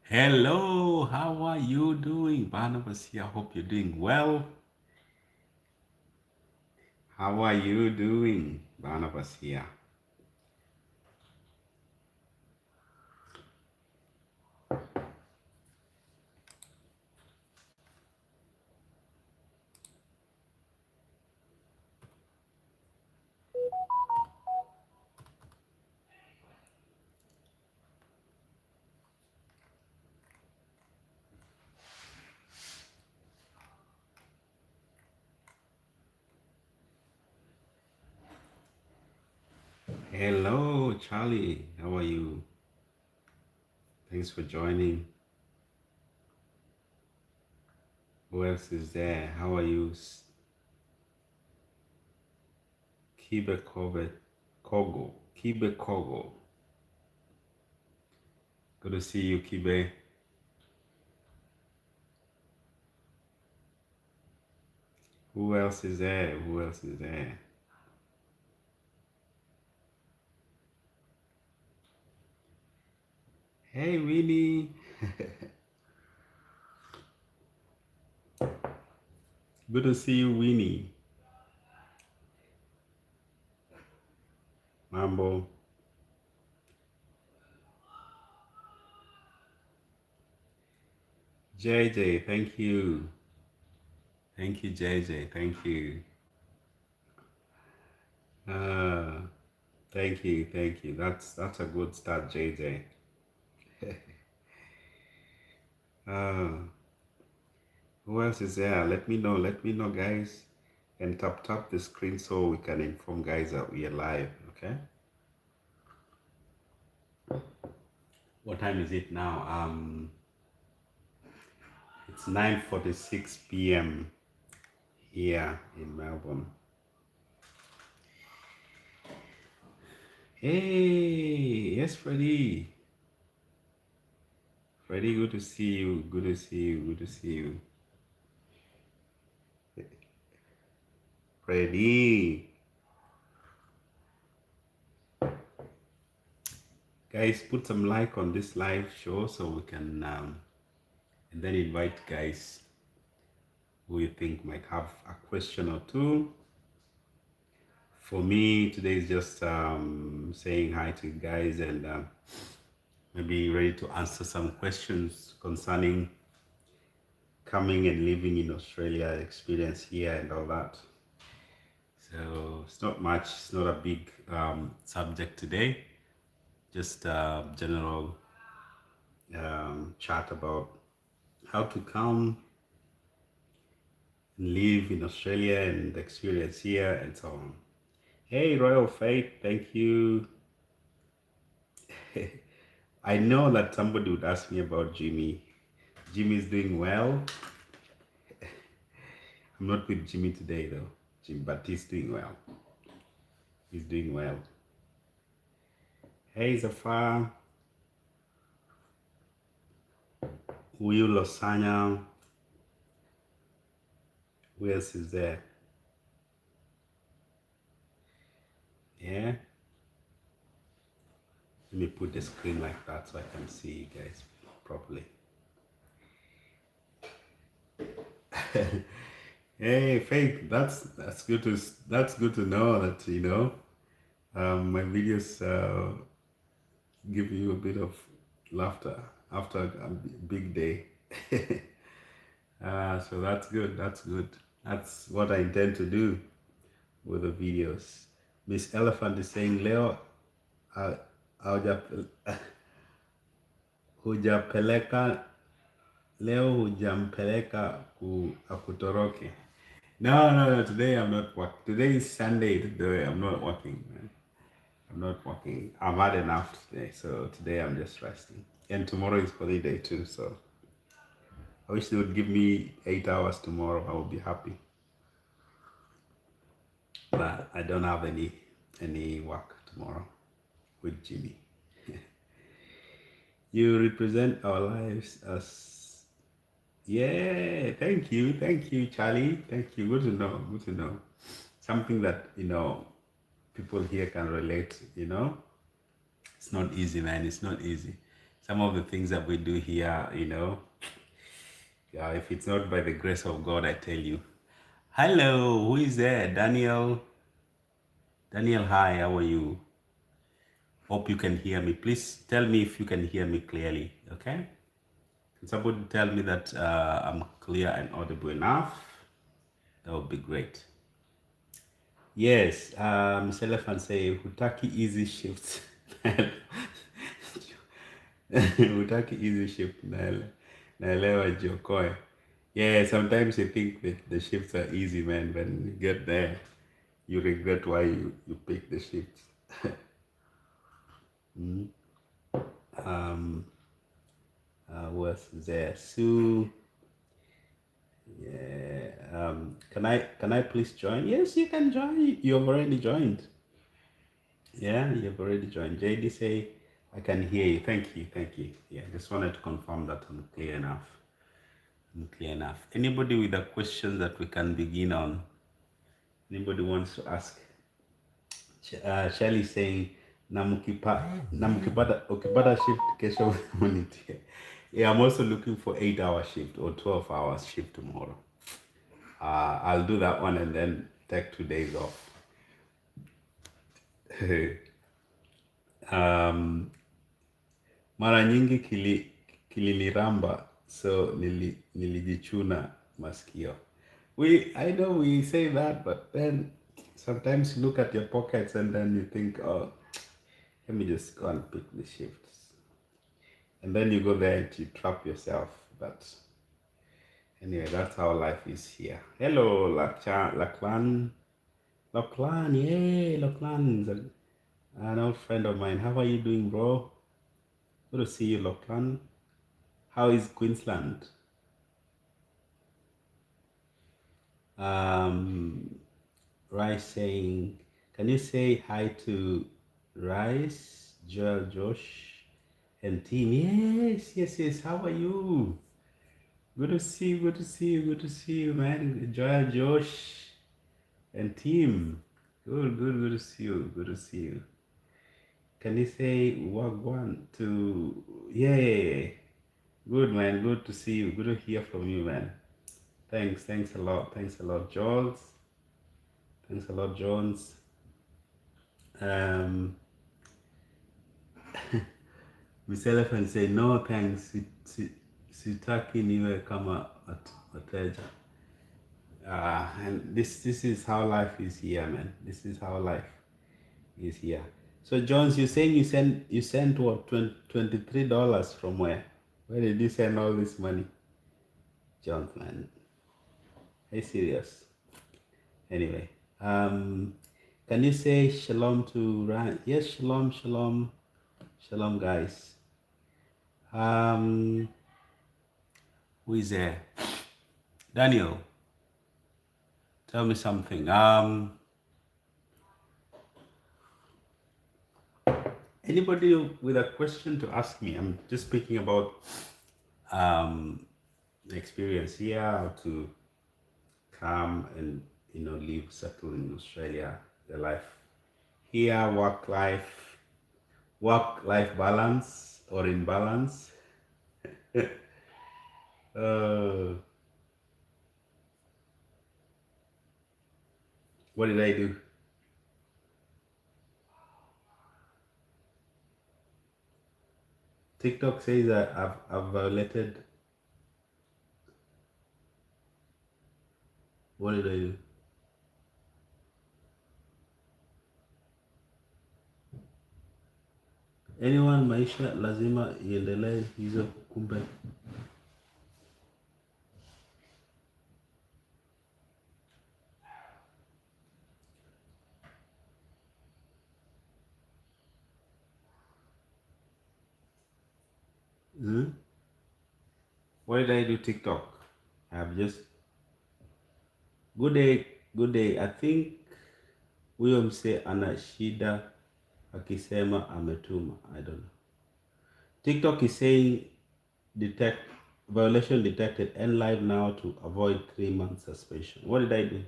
Hello, how are you doing? Barnabas here. Hope you're doing well. How are you doing? Barnabas here. Hello, Charlie. How are you? Thanks for joining. Who else is there? How are you? Kibe Kogo. Kibe Kogo. Good to see you, Kibe. Who else is there? Who else is there? Hey, Winnie. Good to see you, Winnie. Mambo. JJ, thank you. Thank you, JJ. Thank you. Uh, thank you, thank you. That's a good start, JJ. Uh, who else is there? Let me know, guys. And tap the screen so we can inform guys that we are live. Okay. What time is it now? It's 9:46 p.m. here in Melbourne. Hey, yes, Freddie. Freddie, good to see you. Good to see you. Good to see you. Freddie. Guys, put some like on this live show so we can and then invite guys who you think might have a question or two. For me, today is just saying hi to you guys and maybe ready to answer some questions concerning coming and living in Australia, experience here and all that. So it's not much, it's not a big subject today, just a general chat about how to come and live in Australia and experience here and so on. Hey, Royal Faith, thank you. I know that somebody would ask me about Jimmy. Jimmy's doing well. I'm not with Jimmy today though, but he's doing well. He's doing well. Hey, Zafar. Will Losanya. Who else is there? Yeah. Let me put the screen like that so I can see you guys properly. Hey, Faith, that's good to know that my videos give you a bit of laughter after a big day. So that's good. That's good. That's what I intend to do with the videos. Miss Elephant is saying leo hauja- hujapeleka leo hujampeleka akutoroke. No. Today I'm not working. Today is Sunday. Today I'm not working, man. I'm not working. I've had enough today, so today I'm just resting. And tomorrow is holiday too, so I wish they would give me 8 hours tomorrow. I would be happy. But I don't have any work tomorrow with Jimmy. You represent our lives as thank you, Charlie. Thank you. Good to know. Good to know. Something that people here can relate, It's not easy, man. It's not easy. some of the things that we do here, if it's not by the grace of God, I tell you. Hello, who is there? Daniel. Daniel, hi, how are you? Hope you can hear me. Please tell me if you can hear me clearly, okay? Can somebody tell me that I'm clear and audible enough? That would be great. Yes, Mr. Elephant say, hutaki easy shifts. Hutaki easy shift. Naelewa jiokoe. Yeah, sometimes you think that the shifts are easy, man. When you get there, you regret why you pick the shifts. Was there? Sue. Yeah. Can I please join? Yes, you can join. You've already joined. Yeah, you've already joined. JD say, I can hear you. Thank you. Thank you. Yeah, just wanted to confirm that I'm clear enough. I'm clear enough. Anybody with a question that we can begin on? Anybody wants to ask? Shelly saying, ukipata shift kesho unitie. Yeah, I'm also looking for 8-hour shift or 12 hours shift tomorrow. I'll do that one and then take 2 days off. um, Mara nyingi kiliniramba, so nilijichuna maskio. I know we say that, but then sometimes you look at your pockets and then you think, oh, let me just go and pick the shifts. And then you go there and you trap yourself. But anyway, that's how life is here. Hello, Lachlan. Lachlan, yay, Lachlan is an old friend of mine. How are you doing, bro? Good to see you, Lachlan. How is Queensland? Rice saying, can you say hi to Rice, Joel, Josh, and team? Yes, yes, yes. How are you? Good to see you, good to see you, good to see you, man. Joel, Josh, and team. Good to see you, good to see you. Can you say Wagwan to, yeah, good, man, good to see you, good to hear from you, man. Thanks a lot, Jones. Thanks a lot, Jones. Miss Elephant say no thanks, sitaki niwe kama wateja. And this is how life is here, man. This is how life is here. So Jones, you're saying you sent what, $23 from where? Where did you send all this money? Jones, man. Are you serious? Anyway, can you say shalom to Ryan? Yes, shalom, guys. Who is there? Daniel, tell me something. Anybody with a question to ask me? I'm just speaking about the experience here, how to come and live, settle in Australia, the life here, work-life balance or imbalance. What did I do? TikTok says that I've violated. What did I do? Anyone, maisha lazima iendelee hizo kumbe. What did I do TikTok? I've just good day. I think huyo mse ana shida akisema ametuma. I don't know. TikTok is saying violation detected, end live now to avoid 3-month suspension. What did I do?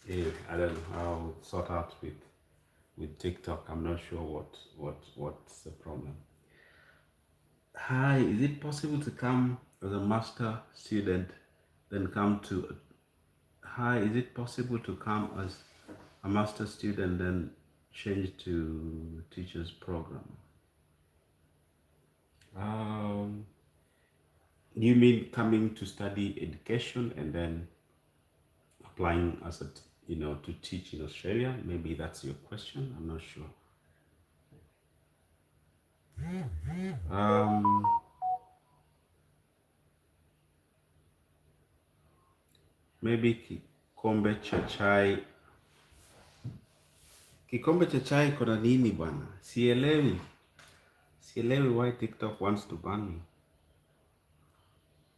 I don't know. I'll sort out with TikTok. I'm not sure what's the problem. Hi, is it possible to come as a master student, then come to? Hi, is it possible to come as a master student, then change to teacher's program? Um, you mean coming to study education and then applying as to teach in Australia? Maybe that's your question. I'm not sure. Um, maybe kikombe cha chai kona nini bwana? Sielewi why TikTok wants to ban me.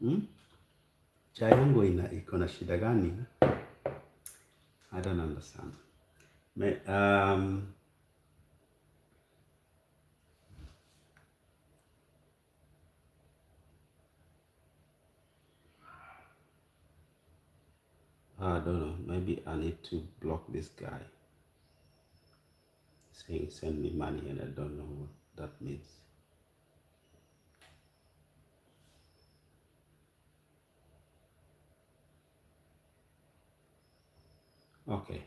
Hmm? Chai yangu iko na shida gani? I don't understand. May, I don't know. Maybe I need to block this guy saying send me money, and I don't know what that means. Okay.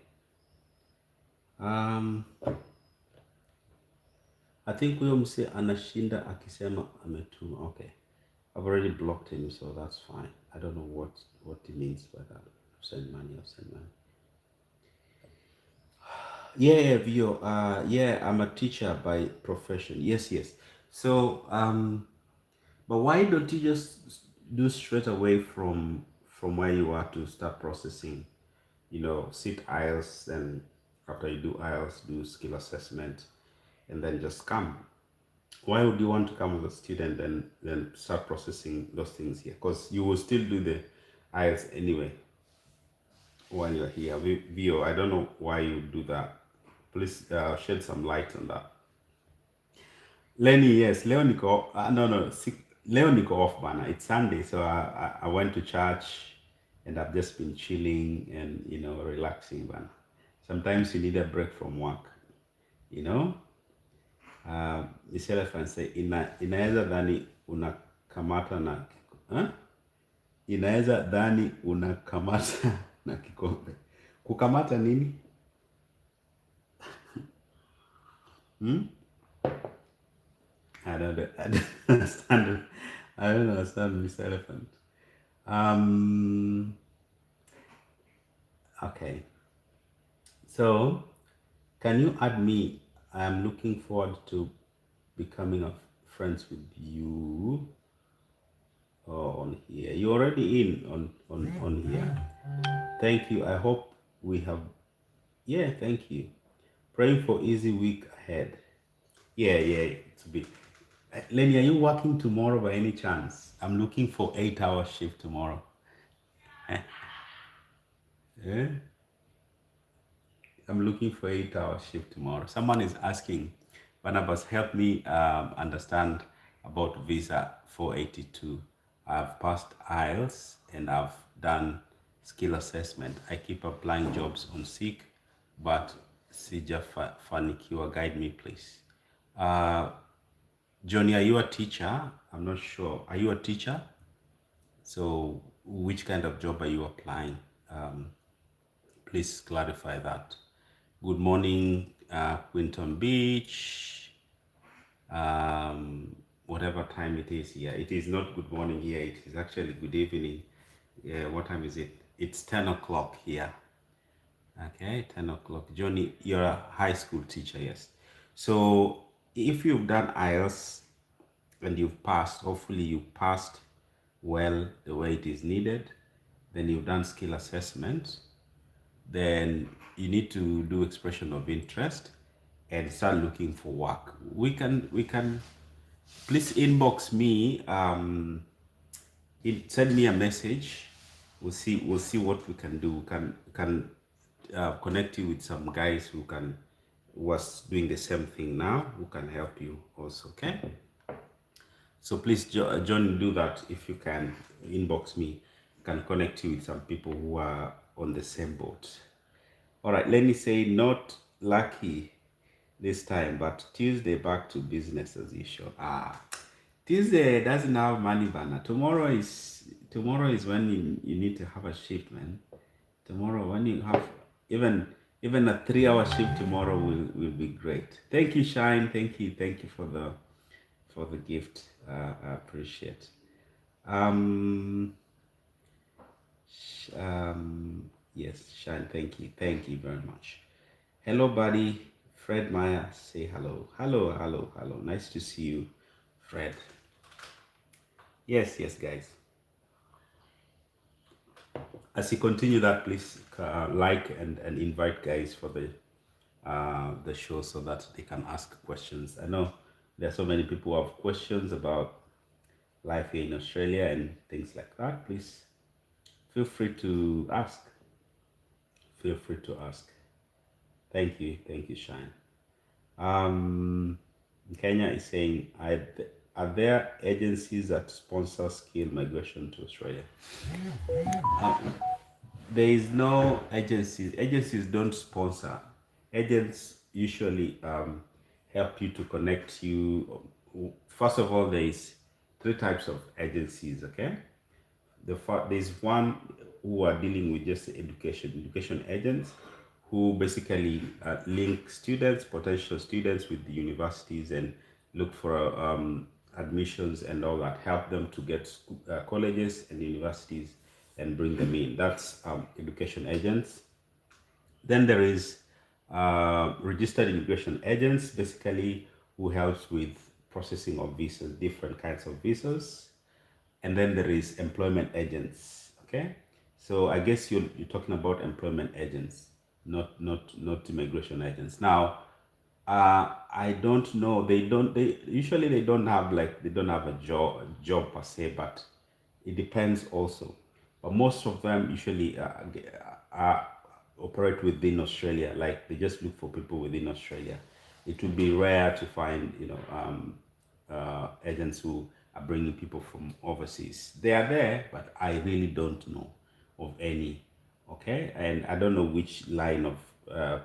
Um, I think huyo mse anashinda akisema ametuma. Okay. I've already blocked him, so that's fine. I don't know what he means by that. Send money, I'll send money. Yeah, Vio. Yeah, I'm a teacher by profession. Yes, yes. So, but why don't you just do straight away from where you are to start processing? Sit IELTS, then after you do IELTS, do skill assessment, and then just come. Why would you want to come as a student then start processing those things here? Because you will still do the IELTS anyway while you're here. Vio, I don't know why you do that. Please shed some light on that. Lenny, yes, Leo niko, no, no, Leo niko off bana. It's Sunday, so I went to church and I've just been chilling and, relaxing bana. Sometimes you need a break from work, you know? This elephant say, inaweza dhani unakamata na, huh? Inaweza dhani unakamata na kikombe. Kukamata nini? Hmm? I don't understand. I don't understand this elephant. Um, okay. So, can you add me? I'm looking forward to becoming a friends with you on here. You're already in on here. Thank you. I hope we have. Yeah, thank you. Praying for easy week ahead. Yeah, yeah. It's a bit. Lenny, are you working tomorrow by any chance? I'm looking for 8 hour shift tomorrow. Yeah? I'm looking for 8 hour shift tomorrow. Someone is asking, Barnabas, help me understand about visa 482. I've passed IELTS and I've done skill assessment. I keep applying jobs on Seek, but sijafanikiwa. Guide me, please. Johnny, are you a teacher? I'm not sure. Are you a teacher? So, which kind of job are you applying? Please clarify that. Good morning, Quinton Beach. Whatever time it is here. It is not good morning here. It is actually good evening. Yeah, what time is it? It's 10 o'clock here. Okay, 10 o'clock. Johnny, you're a high school teacher, yes. So if you've done IELTS and you've passed, hopefully you passed well the way it is needed, then you've done skill assessment, then you need to do expression of interest and start looking for work. We can please inbox me, send me a message. We'll see what we can do. We can connect you with some guys who was doing the same thing now, who can help you also. Okay, so please, John, do that if you can. Inbox me. Can connect you with some people who are on the same boat. All right, let me say not lucky this time, but Tuesday back to business as usual. Tuesday doesn't have money banner. Tomorrow is when you need to have a shift, man. Tomorrow when you have even even a 3 hour shift tomorrow will be great. Thank you, Shine. Thank you for the gift. I appreciate. Um, yes, Shine. Thank you very much. Hello, buddy. Fred Meyer, say hello. Hello. Nice to see you, Fred. Yes, guys. As you continue that, please like and invite guys for the show so that they can ask questions. I know there are so many people who have questions about life here in Australia and things like that. Please feel free to ask. Feel free to ask. Thank you, Shine. Um, Kenya is saying, are there agencies that sponsor skilled migration to Australia? There is no agencies. Agencies don't sponsor. Agents usually help you to connect you. First of all, there is three types of agencies. Okay, there's one who are dealing with just education agents, who basically link students, potential students, with the universities and look for admissions and all that, help them to get colleges and universities and bring them in. That's education agents. Then there is registered immigration agents, basically who helps with processing of visas, different kinds of visas. And then there is employment agents. Okay, so I guess you're talking about employment agents, not immigration agents. Now, I don't know. They usually they don't have a job per se, but it depends also. But most of them usually operate within Australia. Like they just look for people within Australia. It would be rare to find agents who are bringing people from overseas. They are there, but I really don't know of any. Okay, and I don't know which line of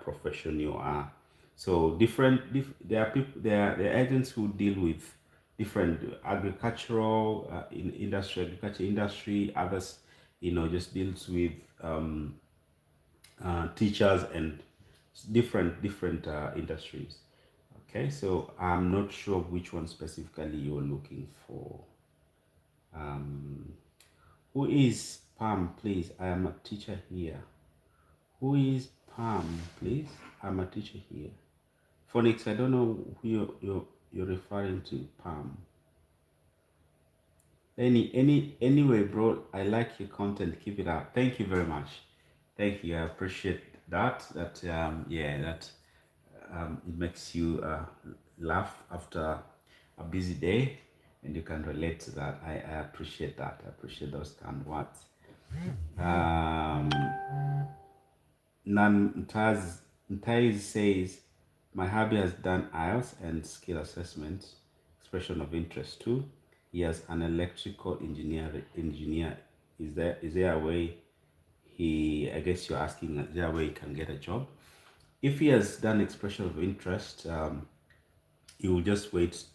profession you are. So there are people, there are agents who deal with different agricultural agriculture industry. Others, just deals with teachers and different industries. Okay, so I'm not sure which one specifically you're looking for. Who is Pam, please? I am a teacher here. Who is Pam, please? I'm a teacher here. Phonics, I don't know who you're referring to, Pam. Anyway, bro, I like your content. Keep it up. Thank you very much. Thank you. I appreciate that. It makes you laugh after a busy day, and you can relate to that. I appreciate that. I appreciate those kind words. Um, Ntaz says, my hubby has done IELTS and skill assessment, expression of interest too. He has an electrical engineer. Is there a way I guess you're asking, is there a way he can get a job? If he has done expression of interest, he will just wait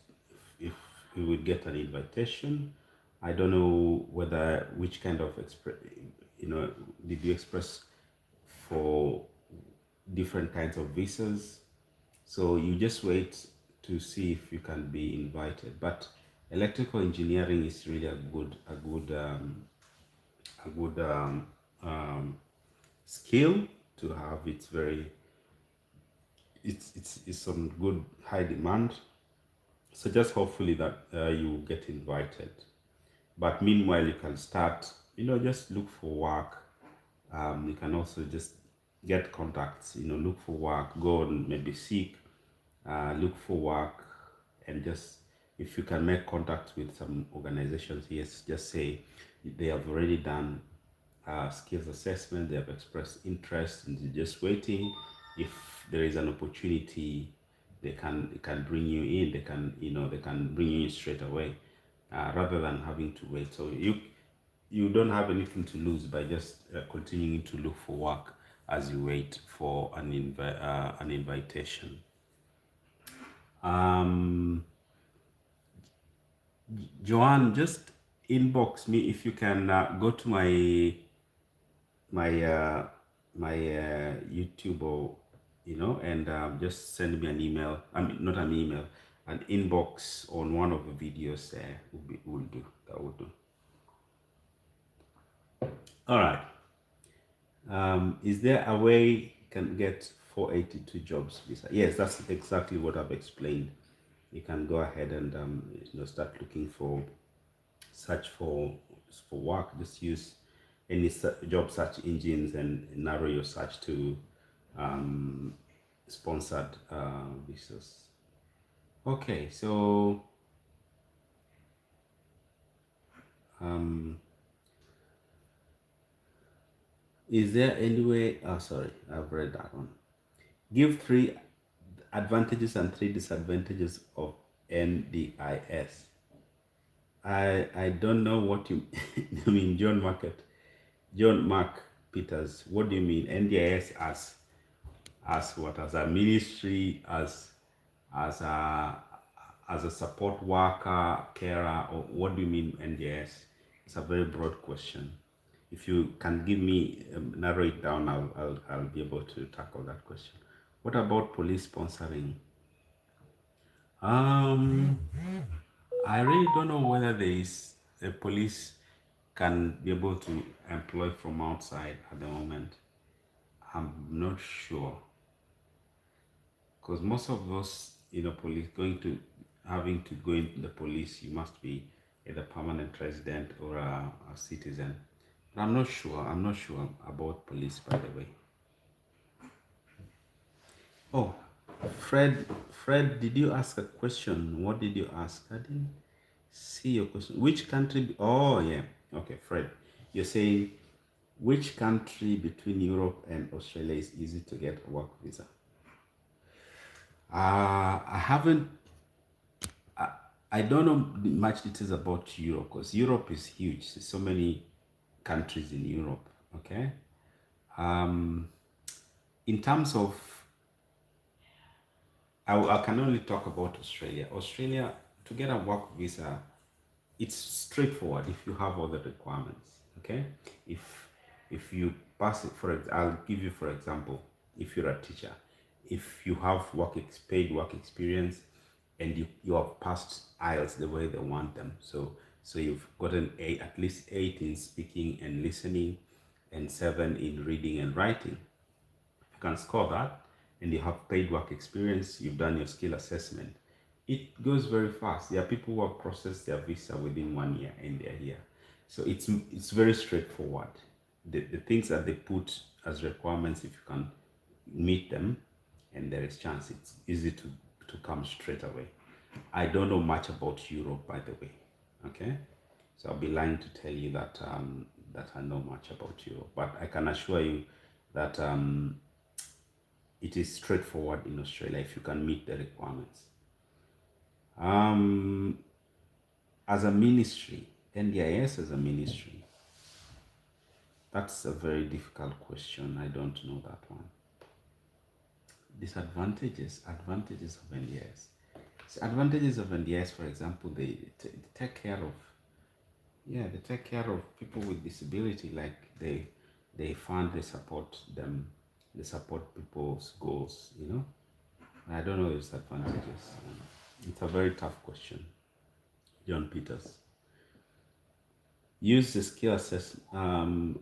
if he would get an invitation. I don't know whether which kind of did you express for different kinds of visas. So you just wait to see if you can be invited. But electrical engineering is really a good skill to have. It's some good high demand. So just hopefully that you get invited. But meanwhile, you can start, just look for work. You can also just get contacts, look for work, go and maybe seek, look for work, and just if you can make contact with some organizations, yes, just say they have already done skills assessment, they have expressed interest, and they're just waiting. If there is an opportunity, they can bring you in. They can bring you in straight away, rather than having to wait. So you don't have anything to lose by just continuing to look for work. as you wait for an invitation. Um, Joanne, just inbox me if you can go to my YouTube, or and just send me an email. I mean, not an email, an inbox on one of the videos there will do. That will do. All right. Is there a way you can get 482 jobs visa? Yes, that's exactly what I've explained. You can go ahead and start looking for search for work. Just use any job search engines and narrow your search to sponsored visas. Okay, so is there any way? Oh, sorry, I've read that one. Give 3 advantages and 3 disadvantages of NDIS. I don't know what you I mean, John Mark Peters. What do you mean NDIS as what? As a ministry, as a as a support worker, carer, or what do you mean NDIS? It's a very broad question. If you can give me narrow it down, I'll be able to tackle that question. What about police sponsoring? Um, I really don't know whether there is a police can be able to employ from outside at the moment. I'm not sure, because most of those, police going to having to go into the police, you must be either permanent resident or a citizen. But I'm not sure. I'm not sure about police, by the way. Oh, Fred, did you ask a question? What did you ask? I didn't see your question. Which country? Oh, yeah. Okay, Fred, you're saying which country between Europe and Australia is easy to get a work visa? I haven't. I don't know much details about Europe, because Europe is huge. There's so many countries in Europe. Okay. Um, in terms of, I can only talk about Australia. Australia, to get a work visa, it's straightforward if you have all the requirements. Okay. If you pass it, I'll give you for example, if you're a teacher, if you have paid work experience, and you have passed IELTS the way they want them, so you've gotten at least 8 in speaking and listening, and 7 in reading and writing. You can score that, and you have paid work experience, you've done your skill assessment, it goes very fast. There are people who have processed their visa within 1 year and they're here. So it's very straightforward. The things that they put as requirements, if you can meet them, and there is chance, it's easy to come straight away. I don't know much about Europe, by the way. Okay, so I'll be lying to tell you that that I know much about Europe, but I can assure you that it is straightforward in Australia if you can meet the requirements. Um, as a ministry, NDIS as a ministry, that's a very difficult question. I don't know that one. Advantages of NDIS. So advantages of NDIS, for example, they take care of, they take care of people with disability. Like they fund, they support them, they support people's goals. I don't know its advantages. It's a very tough question. John Peters. Use the skill assessment.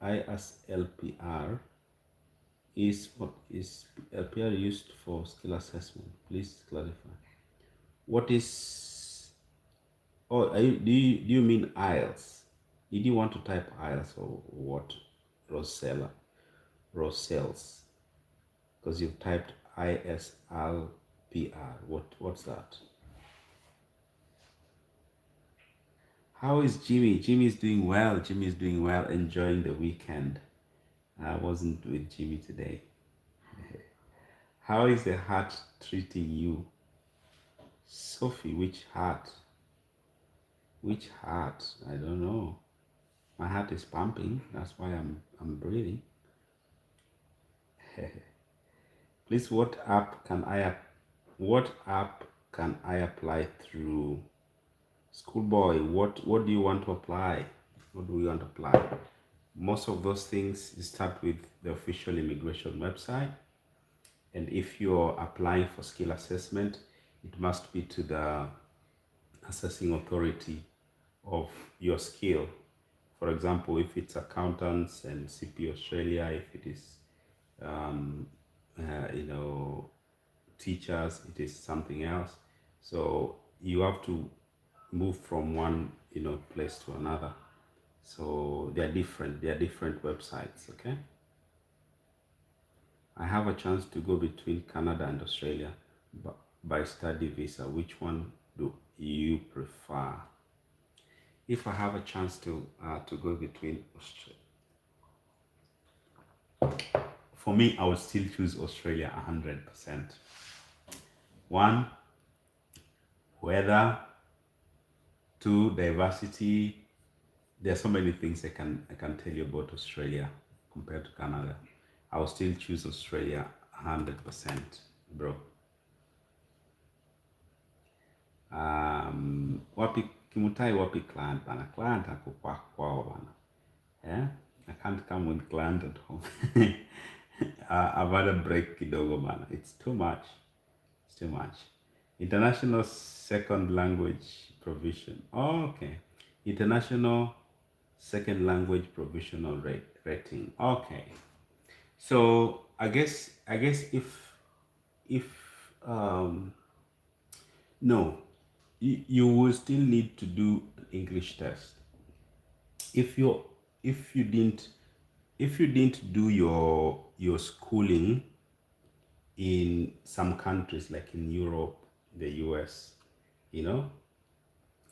ISLPR is what is LPR used for skill assessment? Please clarify. What is? Oh, do you mean IELTS? Did you want to type IELTS or what? Rosella, Rosells, because you've typed ISLPR. What's that? How is Jimmy? Jimmy's doing well. Jimmy's doing well, enjoying the weekend. I wasn't with Jimmy today. How is the heart treating you? Sophie, which heart? Which heart? I don't know. My heart is pumping. That's why I'm breathing. Please, what app can I apply through? Schoolboy, what do you want to apply? What do we want to apply? Most of those things start with the official immigration website. And if you're applying for skill assessment, it must be to the assessing authority of your skill. For example, if it's accountants and CP Australia, if it is, um, you know, teachers, it is something else. So you have to move from one, place to another. So they are different. They are different websites. Okay. I have a chance to go between Canada and Australia by study visa. Which one do you prefer? If I have a chance to go between Australia, for me, I would still choose Australia 100%. One, weather. Two, diversity. There are so many things I can tell you about Australia compared to Canada. I will still choose Australia 100%, bro. Wapi Kimutai, wapi client bana? Client ako kwao bana. Yeah? I can't come with client at home. I've had a break kidogo bana. It's too much. It's too much. International second language provision. Oh, okay. International second language provisional rating. Okay. So I guess if um no, you will still need to do an English test. If you if you didn't if you didn't do your schooling in some countries like in Europe, the US, you know,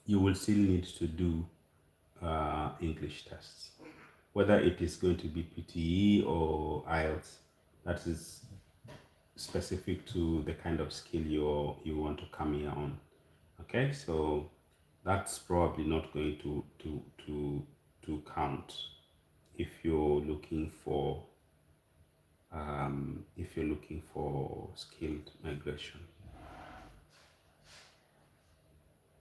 you will still need to do English tests, whether it is going to be PTE or IELTS. That is specific to the kind of skill you want to come here on. Okay, so that's probably not going to count if you're looking for skilled migration.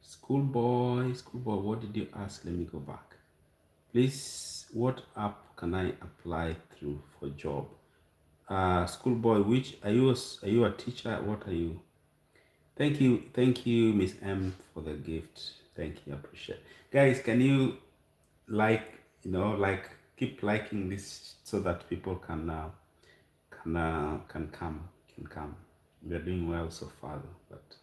Schoolboy, what did you ask? Let me go back. Please, what app can I apply through for job? Schoolboy, which are you a teacher? What are you? Thank you, Miss M, for the gift. Thank you, I appreciate. Guys, can you like keep liking this so that people can come. We are doing well so far, though, but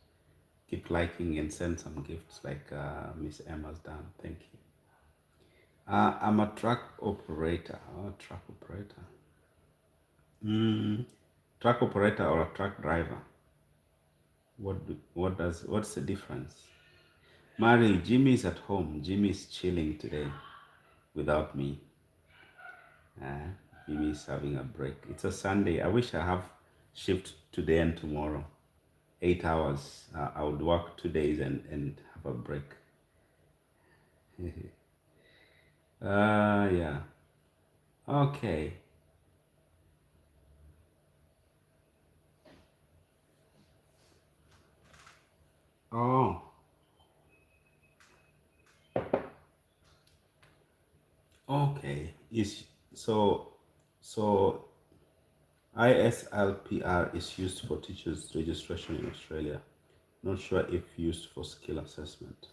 keep liking and send some gifts like Miss M has done. Thank you. I'm a truck operator. Oh, truck operator. Mm, truck operator or a truck driver? What's the difference? Mary, Jimmy is at home. Jimmy is chilling today without me. Uh, Jimmy is having a break. It's a Sunday. I wish I have shift today and tomorrow. 8 hours. I would work 2 days and have a break. Yeah. Okay. Oh, okay. Is so ISLPR is used for teachers registration in Australia. Not sure if used for skill assessment.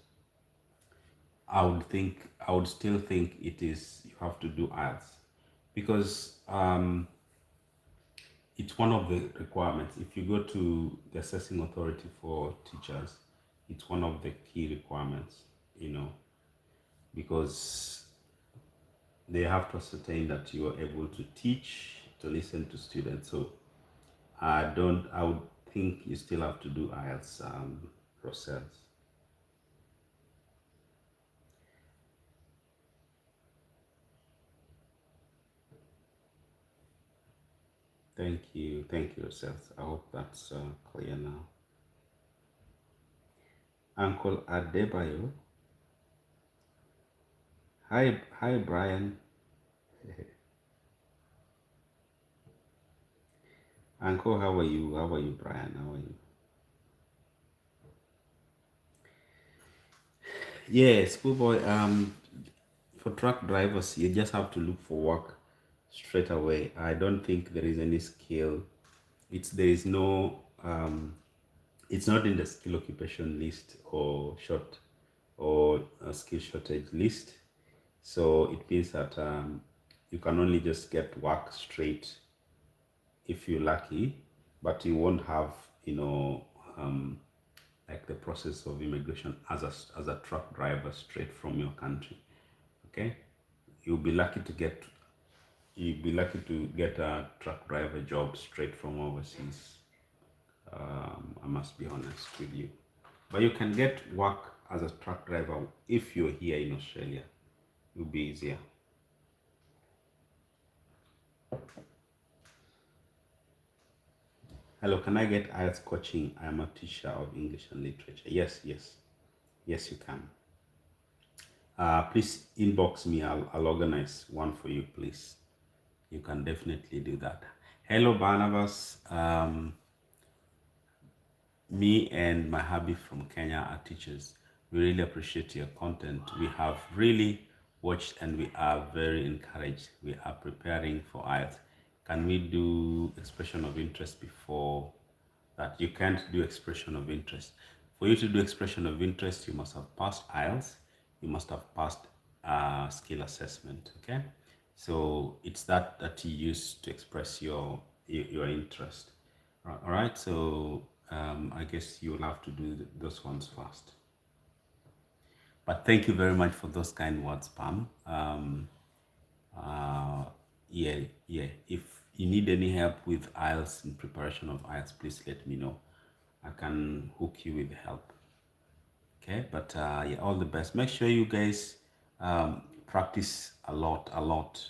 I would still think it is. You have to do IELTS because it's one of the requirements. If you go to the assessing authority for teachers, it's one of the key requirements. You know, because they have to ascertain that you are able to teach, to listen to students. So I would think you still have to do IELTS process. Thank you, yourself. I hope that's clear now. Uncle Adebayo, hi Brian. Uncle, how are you? How are you, Brian? How are you? Yeah, schoolboy. For truck drivers, you just have to look for work straight away. I don't think there is any skill. There is no it's not in the skill occupation list or short or a skill shortage list. So it means that you can only just get work straight if you're lucky, but you won't have, you know, um, like the process of immigration as a truck driver straight from your country. Okay, you'll be lucky to get you'll be lucky to get a truck driver job straight from overseas. I must be honest with you, but you can get work as a truck driver if you're here in Australia. It'll be easier. Hello, can I get IELTS coaching? I am a teacher of English and literature. Yes, yes, yes, you can. Please inbox me. I'll organize one for you, please. You can definitely do that. Hello, Barnabas. Me and my hubby from Kenya are teachers. We really appreciate your content. We have really watched and we are very encouraged. We are preparing for IELTS. Can we do expression of interest before that? You can't do expression of interest. For you to do expression of interest, you must have passed IELTS. You must have passed skill assessment. Okay, so it's that you use to express your interest. All right, so I guess you'll have to do those ones first. But thank you very much for those kind words, Pam. Uh, yeah, yeah. If you need any help with IELTS in preparation of IELTS, please let me know. I can hook you with help. Okay, but yeah, all the best. Make sure you guys practice a lot, a lot.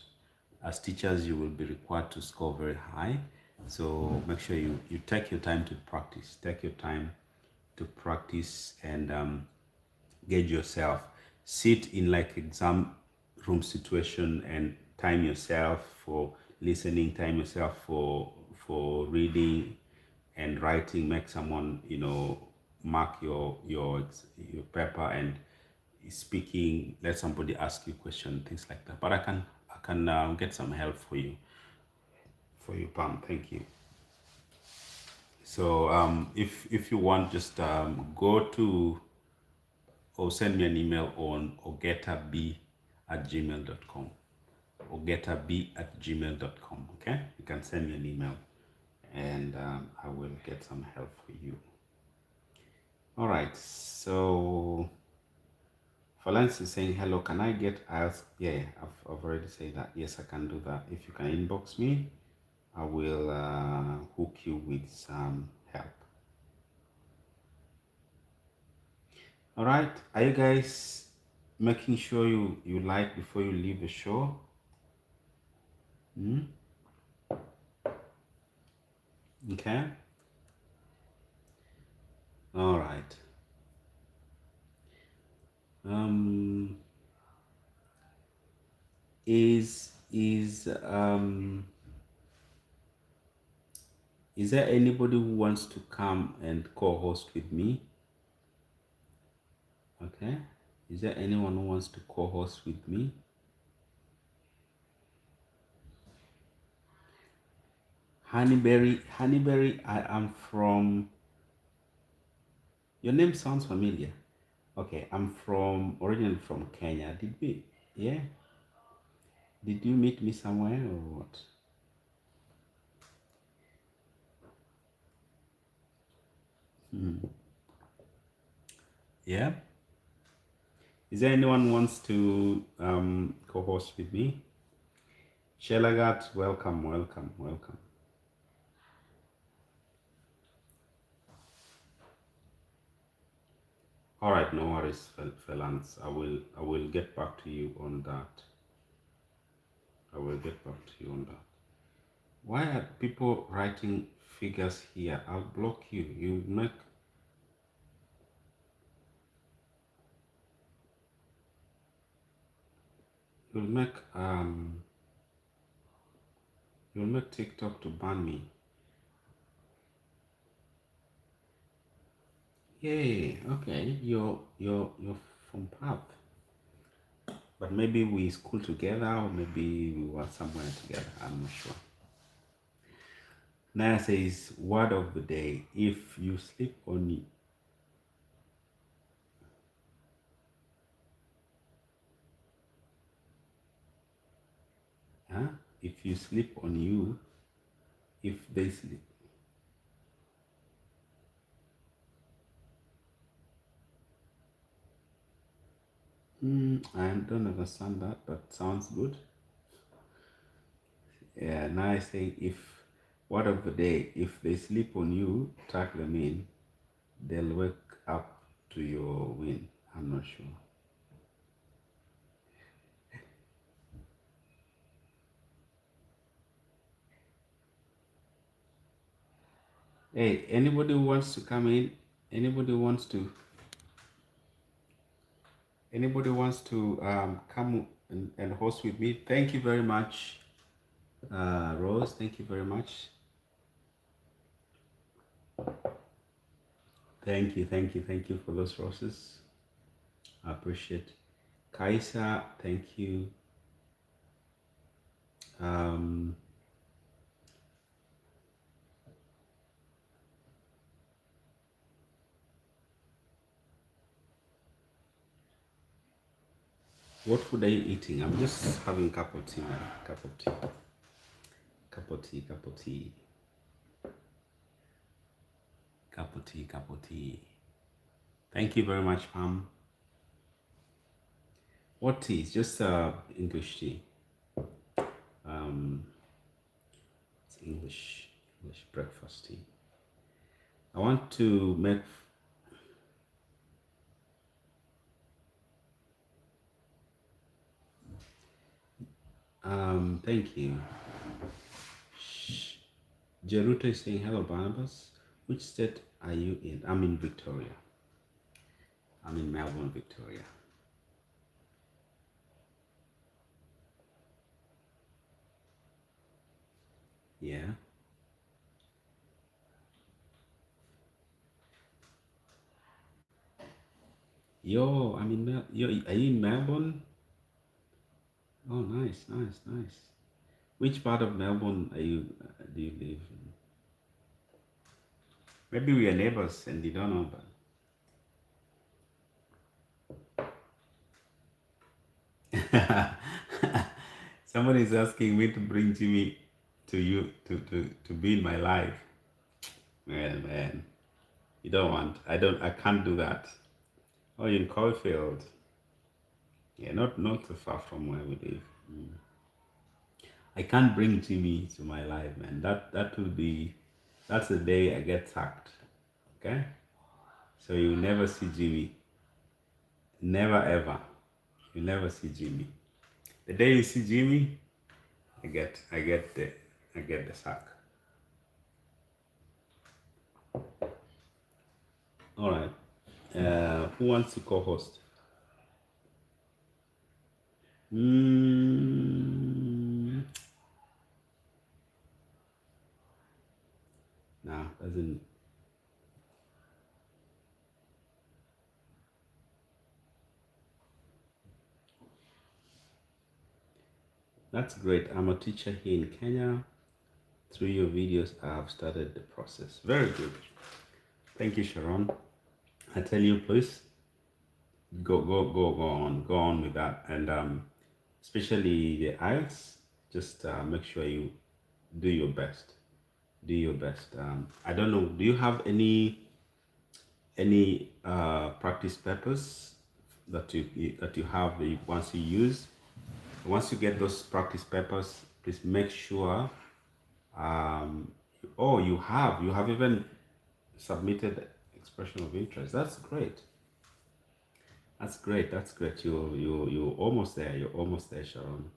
As teachers, you will be required to score very high. So make sure you take your time to practice. Take your time to practice and gauge yourself. Sit in like exam room situation and time yourself for listening, time yourself for reading and writing. Make someone, you know, mark your paper and speaking. Let somebody ask you question, things like that. But I can get some help for you, Pam. Thank you. So if you want, just go to or send me an email on ogetab@gmail.com. ogetab@gmail.com. Okay, you can send me an email and I will get some help for you. All right, so Valence is saying hello. Can I get asked? Yeah, I've already said that. Yes, I can do that. If you can inbox me, I will hook you with some help. All right, are you guys making sure you like before you leave the show? Hmm? Okay. All right. Um, is there anybody who wants to come and co-host with me? Okay. Is there anyone who wants to co-host with me? Honeyberry, I am from. Your name sounds familiar. Okay, I'm originally from Kenya. Did we? Yeah. Did you meet me somewhere or what? Hmm. Yeah. Is there anyone who wants to co-host with me? Shelagat, welcome, welcome, welcome. All right, no worries, Felance. I will get back to you on that. I will get back to you on that. Why are people writing figures here? I'll block you. You'll make um you'll make TikTok to ban me. Yay. Okay. You're from Path, but maybe we school together, or maybe we were somewhere together. I'm not sure. Naya says, word of the day. If you sleep on huh? If you sleep on you, if they sleep. I don't understand that, but sounds good. Yeah, now I say if word of the day, if they sleep on you, tuck them in, they'll wake up to your win. I'm not sure. Hey, anybody who wants to come in, anybody wants to anybody wants to come and host with me? Thank you very much, Rose. Thank you very much. Thank you for those roses. I appreciate. Kaisa, thank you. Um, what food are you eating? I'm just having a cup of tea, man. Cup of tea. Cup of tea, cup of tea. Cup of tea, cup of tea. Thank you very much, Pam. What tea? It's just English tea. Um, it's English breakfast tea. I want to make. Thank you. Jeruta is saying hello, Barnabas. Which state are you in? I'm in Victoria. I'm in Melbourne, Victoria. Yeah. Yo, I'm in are you in Melbourne? Oh, nice, nice, nice. Which part of Melbourne do you live in? Maybe we are neighbors and you don't know that. Somebody is asking me to bring Jimmy to you to be in my life. Man, you don't want. I can't do that. Oh, you're in Caulfield. Yeah, not too far from where we live. I can't bring Jimmy to my life, man. That will be that's the day I get sacked. Okay? So you'll never see Jimmy. Never ever. You'll never see Jimmy. The day you see Jimmy, I get the sack. All right. Who wants to co-host? Mm, nah, doesn't. That's great. I'm a teacher here in Kenya. Through your videos, I have started the process. Very good. Thank you, Sharon. I tell you, please go on with that, and especially the IELTS. Just make sure you do your best. Do your best. I don't know. Do you have any practice papers that you have that once you use? Once you get those practice papers, please make sure. Um, oh, you have even submitted expression of interest. That's great. That's great. That's great. You're almost there. You're almost there, Sharon.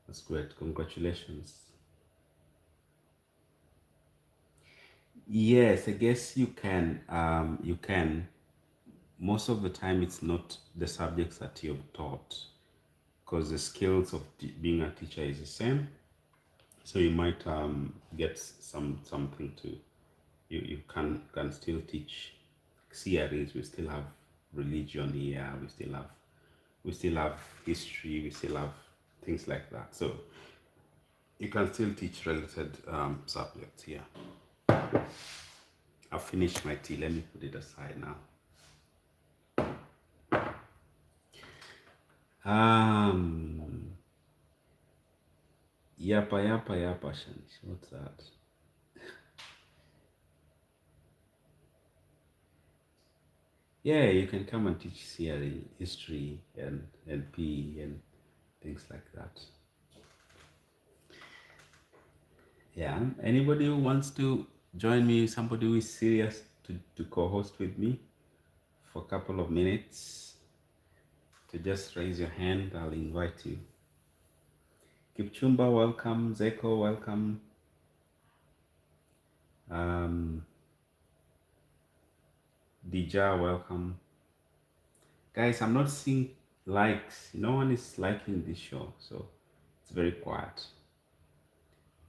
That's great. Congratulations. Yes, I guess you can. You can. Most of the time, it's not the subjects that you've taught, because the skills of being a teacher is the same. So you might get something to you can still teach. CREs, we still have religion here, we still have history, we still have things like that. So you can still teach related subjects here. I've finished my tea. Let me put it aside now. Yapa, Shanish. What's that? Yeah, you can come and teach CRE, history, and PE and things like that. Yeah. Anybody who wants to join me, somebody who is serious to co-host with me for a couple of minutes, to just raise your hand, I'll invite you. Kipchumba, welcome. Zeko, welcome. Dija, welcome. Guys, I'm not seeing likes. No one is liking this show, so it's very quiet.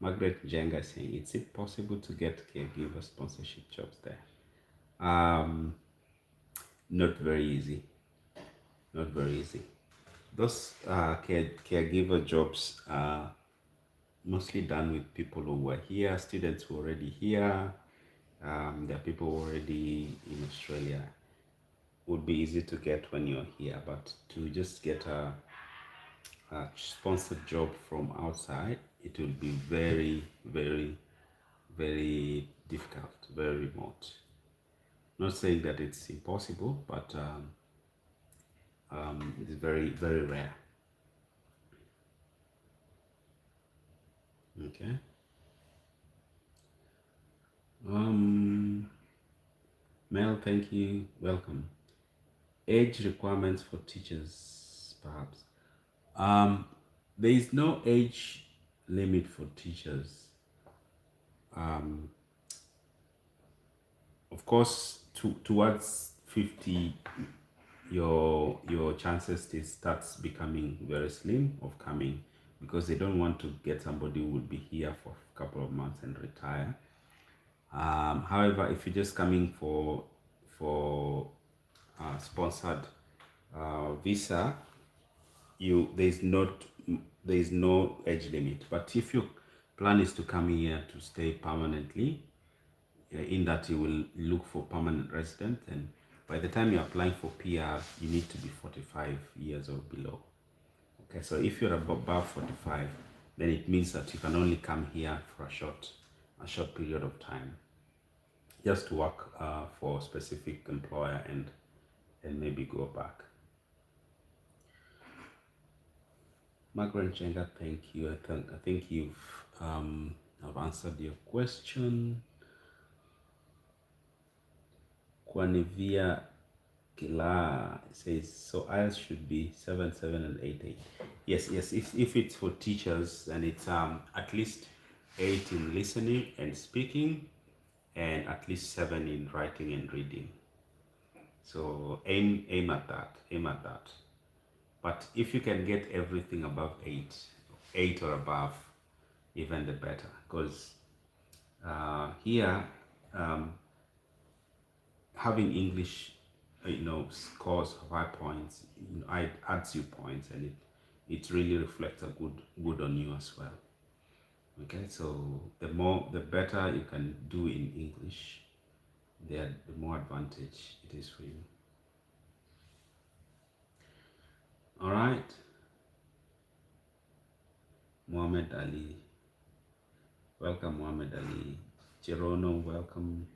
Margaret Jenga saying, is it possible to get caregiver sponsorship jobs there? Not very easy. Not very easy. Those caregiver jobs are mostly done with people who were here, students who are already here. There are people already in Australia. Would be easy to get when you're here, but to just get a sponsored job from outside, it will be very, very, very difficult, very remote. Not saying that it's impossible, but it's very, very rare. Okay. Mel, thank you. Welcome. Age requirements for teachers, perhaps. There is no age limit for teachers. Of course, towards 50, your chances it starts becoming very slim of coming, because they don't want to get somebody who will be here for a couple of months and retire. However, if you're just coming for sponsored visa, there is no age limit. But if your plan is to come here to stay permanently, in that you will look for permanent resident, and by the time you're applying for PR, you need to be 45 years or below. Okay, so if you're above 45, then it means that you can only come here for a short period of time, just to work for a specific employer and maybe go back. Margaret Jenga, thank you. I think I've answered your question. Quanivia Kila says, so IELTS should be 7.7 and 8.8. Yes. If it's for teachers, then it's at least 8 in listening and speaking, and at least 7 in writing and reading. So aim at that. But if you can get everything above 8 or above, even the better. Because here, having English, scores 5 points, it adds you points, and it really reflects a good on you as well. Okay, so the better you can do in English, the more advantage it is for you. All right, Muhammad Ali, welcome. Muhammad Ali, Gerono, welcome.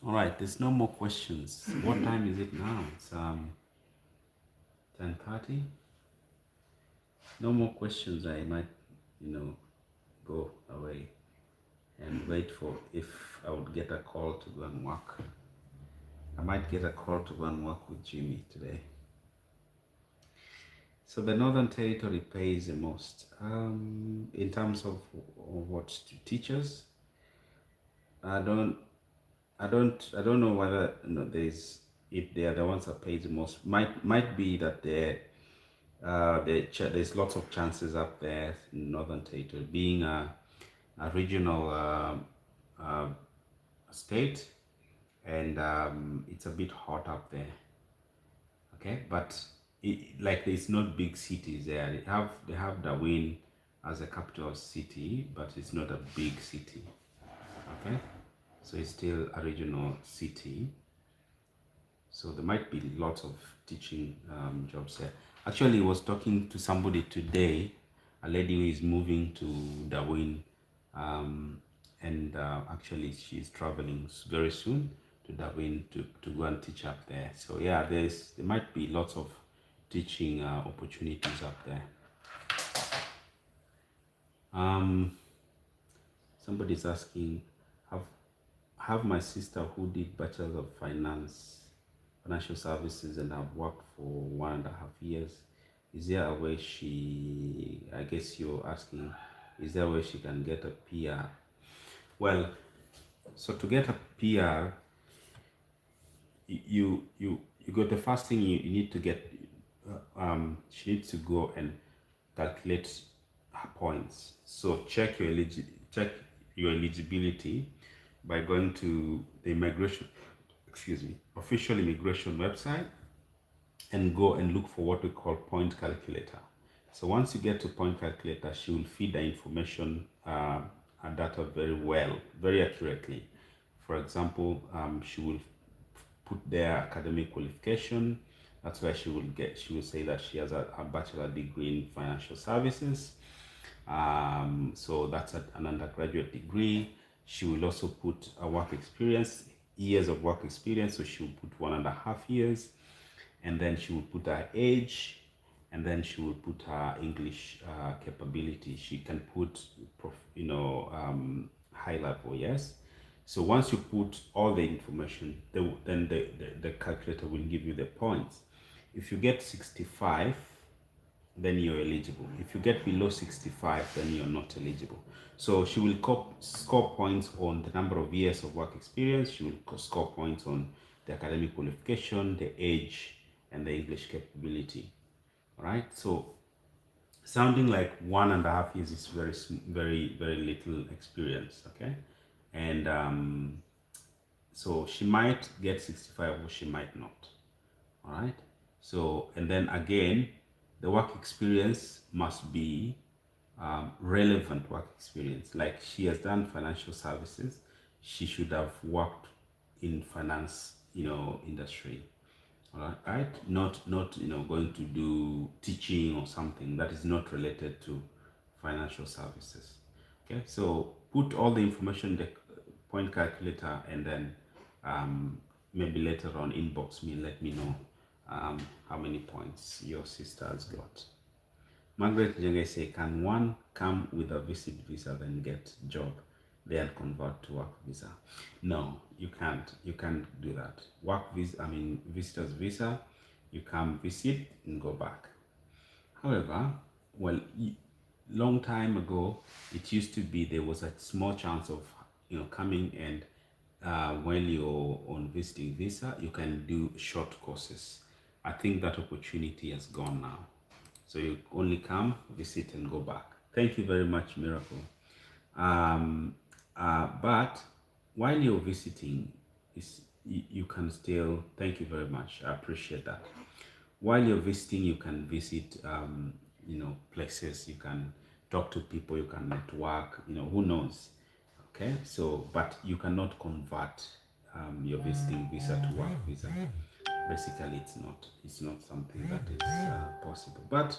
All right, there's no more questions. What time is it now? It's 10:30. No more questions. I might, go away and wait for if I would get a call to go and work. I might get a call to go and work with Jimmy today. So the Northern Territory pays the most in terms of what teachers. I don't know whether if they are the ones that pay the most. Might be that there's lots of chances up there in Northern Territory, being a a regional uh, state, and it's a bit hot up there. Okay, but like there's not big cities there. They have Darwin as a capital city, but it's not a big city. Okay, so it's still a regional city. So there might be lots of teaching jobs there. Actually, I was talking to somebody today, a lady who is moving to Darwin, um, and actually she's traveling very soon to Darwin to go and teach up there. So yeah, there might be lots of teaching opportunities up there. Um, Somebody's asking, have have my sister who did Bachelor of Financial Services, and have worked for 1.5 years. Is there a way I guess you're asking, is there a way she can get a PR? Well, so to get a PR, you got the first thing you need to get, she needs to go and calculate her points. So check your eligibility by going to the official immigration website, and go and look for what we call point calculator. So once you get to point calculator, she will feed the information and data very well, very accurately. For example, she will put their academic qualification. That's why she will say that she has a bachelor degree in financial services. So that's an undergraduate degree. She will also put a work experience, years of work experience. So she will put 1.5 years, and then she will put her age, and then she will put her English capability. She can put, high level, yes. So once you put all the information, then the calculator will give you the points. If you get 65, then you're eligible. If you get below 65, then you're not eligible. So she will score points on the number of years of work experience. She will score points on the academic qualification, the age, and the English capability. All right. So sounding like 1.5 years is very, very little experience. Okay. And so she might get 65 or she might not. All right. So, and then again, the work experience must be relevant work experience. Like she has done financial services, she should have worked in finance, industry. All right. Not going to do teaching or something that is not related to financial services. Okay. So put all the information in the point calculator, and then maybe later on inbox me, let me know how many points your sister has got. Margaret Jenge say, can one come with a visit visa then get job, then convert to work visa? No, you can't. You can't do that. Work visa, visitor's visa, you come visit and go back. However, well, long time ago, it used to be there was a small chance of coming, and while you're on visiting visa, you can do short courses. I think that opportunity has gone now. So you only come, visit, and go back. Thank you very much, Miracle. But while you're visiting, you can still, thank you very much. I appreciate that. While you're visiting, you can visit, places. You can talk to people. You can network. Who knows? Okay. So, but you cannot convert your visiting visa to work visa. Basically, it's not something that is possible. But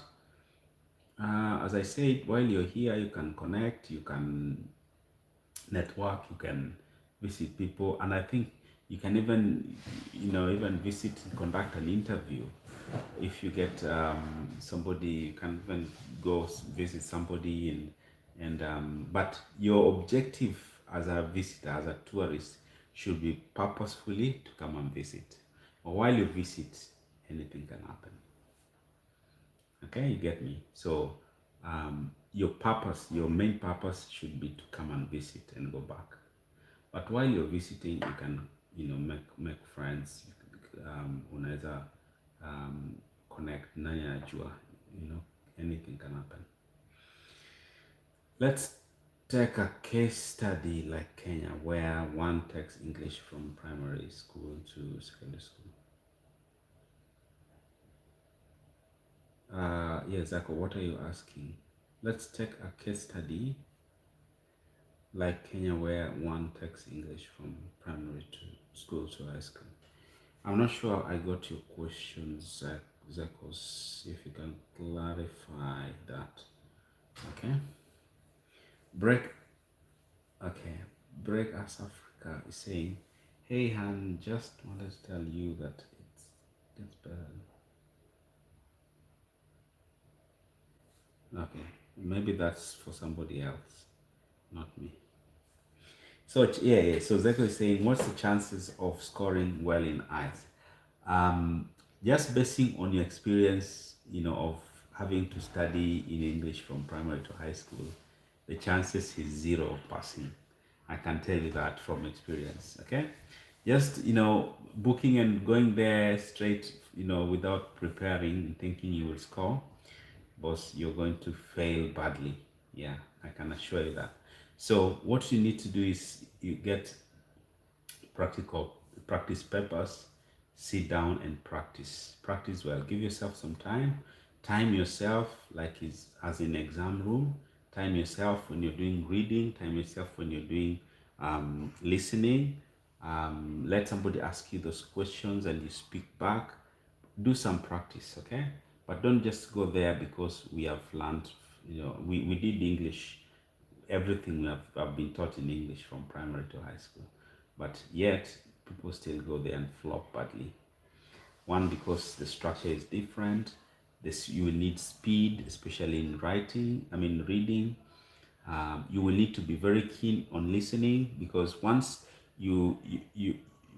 as I said, while you're here, you can connect, you can network, you can visit people, and I think you can even visit and conduct an interview. If you get somebody, you can even go visit somebody, but your objective as a visitor, as a tourist, should be purposefully to come and visit. But while you visit, anything can happen. Okay, you get me? So your main purpose should be to come and visit and go back. But while you're visiting, you can, make friends. Unaweza connect, nani anajua, anything can happen. Let's take a case study like Kenya where one takes English from primary school to secondary school. Yes, Zako, what are you asking? Let's take a case study like Kenya where one takes English from primary to school to high school. I'm not sure I got your question, Zakos, if you can clarify that. Okay. Break, okay. Break as Africa is saying, hey, Han, just wanted to tell you that it's better. Okay. Maybe that's for somebody else, not me. So yeah. So Zeko is saying, what's the chances of scoring well in IELTS? Just basing on your experience, of having to study in English from primary to high school, the chances is zero of passing. I can tell you that from experience. Okay, just booking and going there straight, without preparing and thinking you will score, but you're going to fail badly. Yeah, I can assure you that. So what you need to do is you get practical practice papers, sit down and practice well. Give yourself some time yourself like is as in exam room, time yourself when you're doing reading, time yourself when you're doing listening. Let somebody ask you those questions and you speak back. Do some practice, okay? But don't just go there because we have learned, we did English, everything have been taught in English from primary to high school, but yet people still go there and flop badly. One, because the structure is different. This, you will need speed, especially in writing. I mean, reading. You will need to be very keen on listening, because once you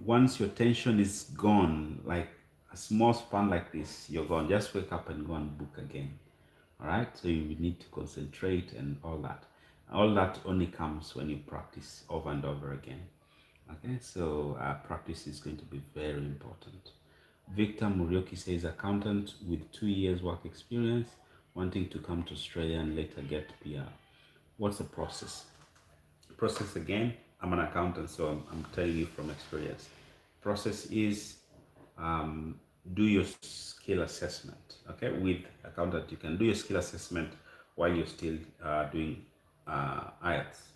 once your tension is gone, like a small span like this, you're gone. Just wake up and go and book again. All right, so you need to concentrate and all that only comes when you practice over and over again. Okay, so practice is going to be very important. Victor Murioki says, accountant with 2 years work experience, wanting to come to Australia and later get PR. What's the process again? I'm an accountant, so I'm telling you from experience. Process is, do your skill assessment. Okay, with accountant, you can do your skill assessment while you're still doing IELTS.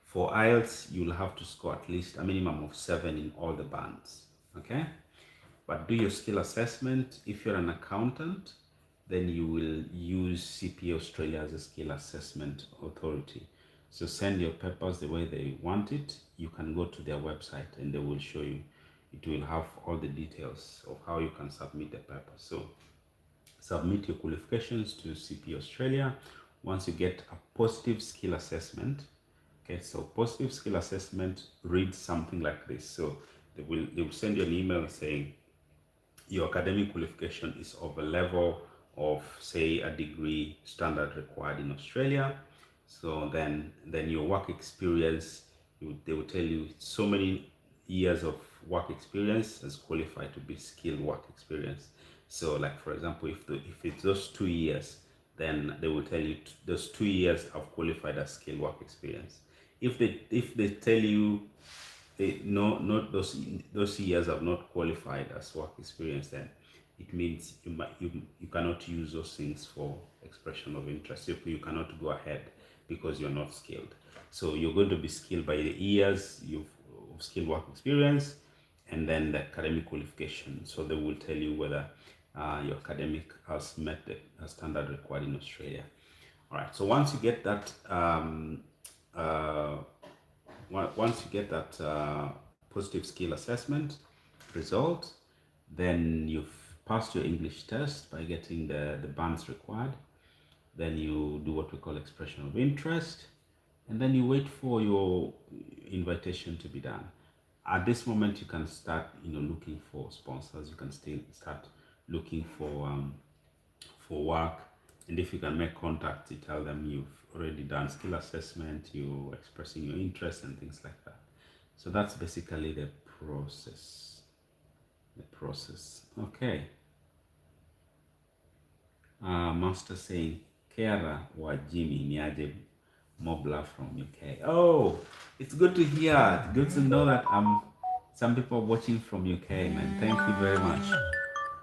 For IELTS, you'll have to score at least a minimum of 7 in all the bands. Okay, but do your skill assessment. If you're an accountant, then you will use CPA Australia as a skill assessment authority. So send your papers the way they want it. You can go to their website and they will show you. It will have all the details of how you can submit the paper. So submit your qualifications to CPA Australia. Once you get a positive skill assessment, okay, so positive skill assessment reads something like this. So they will send you an email saying your academic qualification is of a level of, say, a degree standard required in Australia. So then your work experience, they will tell you so many years of work experience as qualified to be skilled work experience. So like, for example, if it's those 2 years, then they will tell you those 2 years have qualified as skilled work experience. If they tell you no, not those years have not qualified as work experience, then it means you cannot use those things for expression of interest. If you cannot go ahead because you're not skilled, so you're going to be skilled by the years you've of skilled work experience, and then the academic qualification. So they will tell you whether your academic has met the standard required in Australia. All right. So once you get that uh, once you get that positive skill assessment result, then you've passed your English test by getting the bands required. Then you do what we call expression of interest, and then you wait for your invitation to be done. At this moment, you can start, looking for sponsors. You can still start looking for work, and if you can make contacts, you tell them you've already done skill assessment, you're expressing your interest and things like that. So that's basically the process. Okay. Master saying, Kera wa Jimmy niaje Mob love from UK. Oh, it's good to hear. Good to know that some people are watching from UK, man. Thank you very much.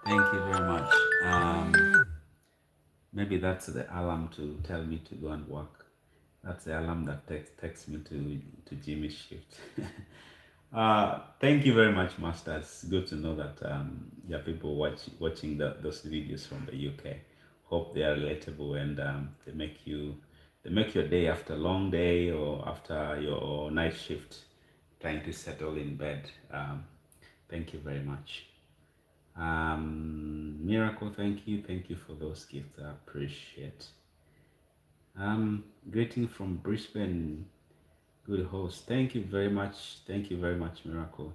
Thank you very much. Maybe that's the alarm to tell me to go and work. That's the alarm that texts me to Jimmy's shift. Thank you very much, Master. It's good to know that there are people watching those videos from the UK. Hope they are relatable and they make your day after a long day or after your night shift, trying to settle in bed. Thank you very much. Miracle, thank you for those gifts. I appreciate. Greeting from Brisbane. Good host. Thank you very much. Thank you very much, Miracle.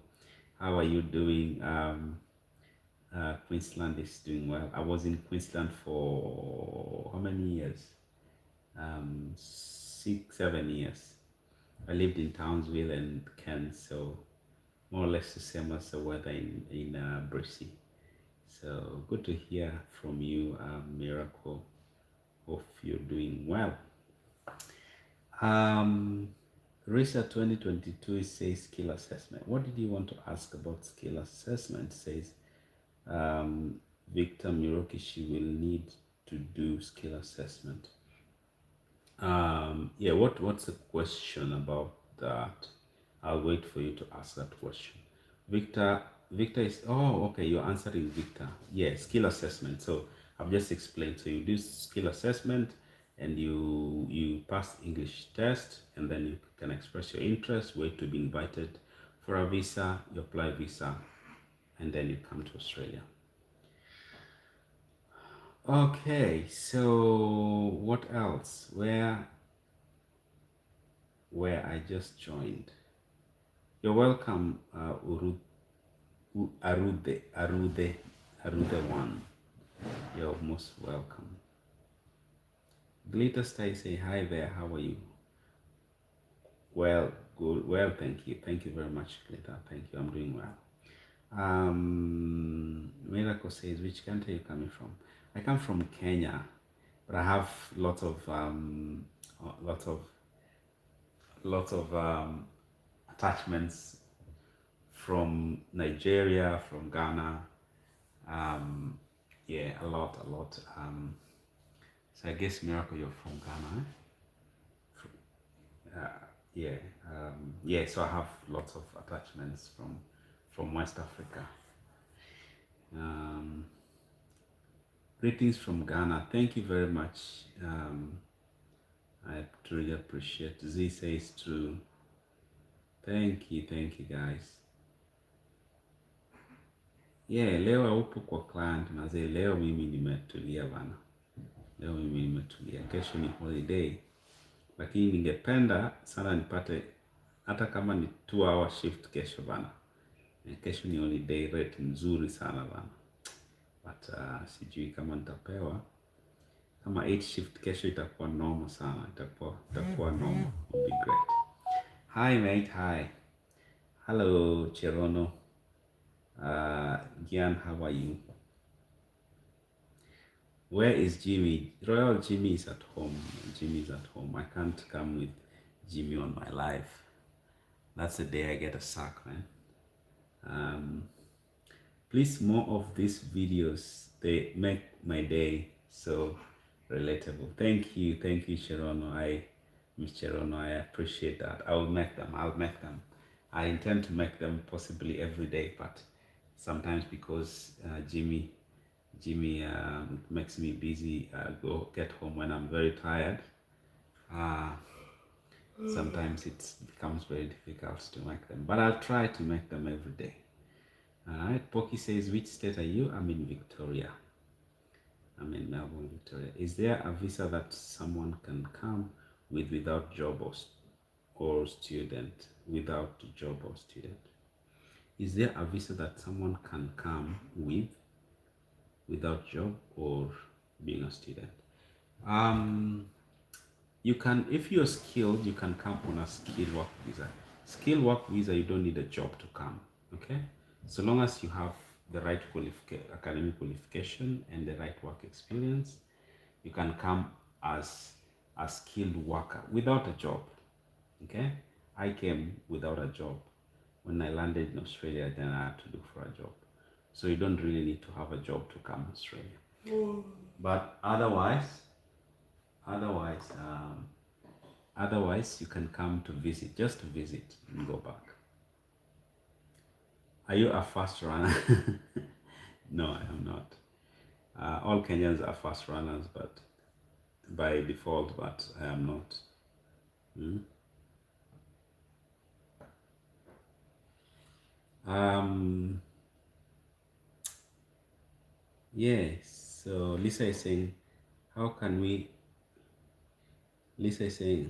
How are you doing? Queensland is doing well. I was in Queensland for how many years? 6, 7 years. I lived in Townsville and Cairns, so more or less the same as the weather in Brisbane. So good to hear from you, Miracle. Hope you're doing well. Research 2022 says skill assessment. What did you want to ask about skill assessment? It says Victor Mirokishi will need to do skill assessment. Yeah, what's the question about that? I'll wait for you to ask that question. Victor is, oh, okay, you're answering Victor. Yeah, skill assessment. So I've just explained. So you do skill assessment and you pass English test, and then you can express your interest, wait to be invited for a visa, you apply visa, and then you come to Australia. Okay, so what else? Where I just joined. You're welcome, Arude one. You're most welcome. Glitter Stay say hi there. How are you? Well, good. Well, thank you. Thank you very much, Glitter. Thank you. I'm doing well. Miracle says, which country are you coming from? I come from Kenya, but I have lots of attachments from Nigeria, from Ghana. Yeah, a lot. So I guess Miracle, you're from Ghana. Yeah, yeah. So I have lots of attachments from West Africa. Greetings from Ghana. Thank you very much. I truly appreciate. Z says true. Thank you guys. Yeah, leo haupo kwa client mazee. Leo mimi nimetulia bana. Leo mimi nimetulia. Kesho ni holiday, lakini ningependa sana nipate hata kama ni 2 hour shift kesho bana. Kesho ni holiday rate nzuri sana bana. But sijui kama nitapewa. Kama 8 shift kesho itakuwa normal sana. Itakuwa normal. Would be great. Hi mate, hi. Hello Cherono. Gian, how are you? Where is Jimmy? Royal Jimmy is at home. Jimmy is at home. I can't come with Jimmy on my live. That's the day I get a sack, man. Please, more of these videos. They make my day so relatable. Thank you, Cherono. Miss Cherono, I appreciate that. I'll make them. I intend to make them possibly every day, but sometimes because Jimmy makes me busy. I get home when I'm very tired. Sometimes it becomes very difficult to make them, but I'll try to make them every day. Alright, Poki says, which state are you? I'm in Victoria. I'm in Melbourne, Victoria. Is there a visa that someone can come with without job or student? Without job or student? Is there a visa that someone can come with without job or being a student? You can, if you're skilled, you can come on a skilled work visa. Skilled work visa, you don't need a job to come, okay? So long as you have the right academic qualification and the right work experience, you can come as a skilled worker without a job. Okay, I came without a job. When I landed in Australia, then I had to look for a job. So you don't really need to have a job to come to Australia. But otherwise, um, otherwise you can come to visit, just to visit and go back. Are you a fast runner? No, I am not. All Kenyans are fast runners, but by default, but I am not. Hmm? Um, yes. So Lisa is saying, how can we? Lisa is saying,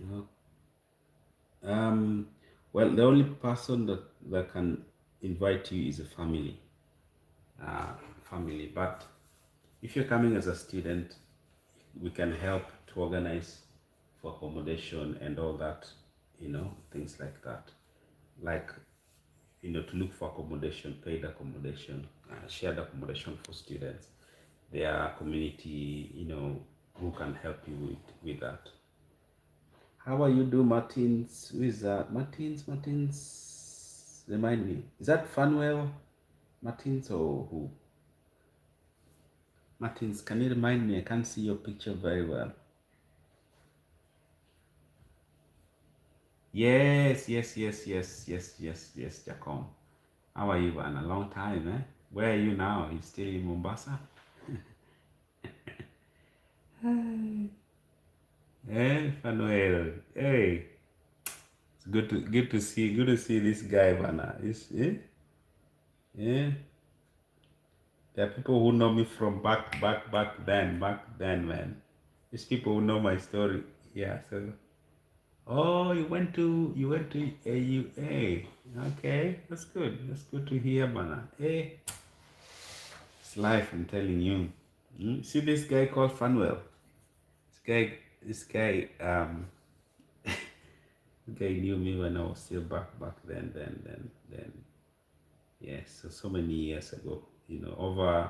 well, the only person that can invite you is a family. Uh, Family. But if you're coming as a student, we can help to organize for accommodation and all that, things like that. Like, to look for accommodation, paid accommodation, shared accommodation for students. There are community, who can help you with that. How are you do, Martins? Who is that? Martins, remind me. Is that Fanuel Martins or who? Martins, can you remind me? I can't see your picture very well. Yes, yes, yes, yes, yes, yes, yes, Jacom. How are you, man? A long time, eh? Where are you now? You still in Mombasa? Eh, Fanuel. Hey, it's good to see this guy, man. Yeah. There are people who know me from back then, man. These people who know my story. Yeah. So, oh, you went to AUA. Okay, that's good. That's good to hear, man. Hey, it's life. I'm telling you. See this guy called Fanuel. This guy, this guy knew me when I was still back then. Yes, so many years ago. Over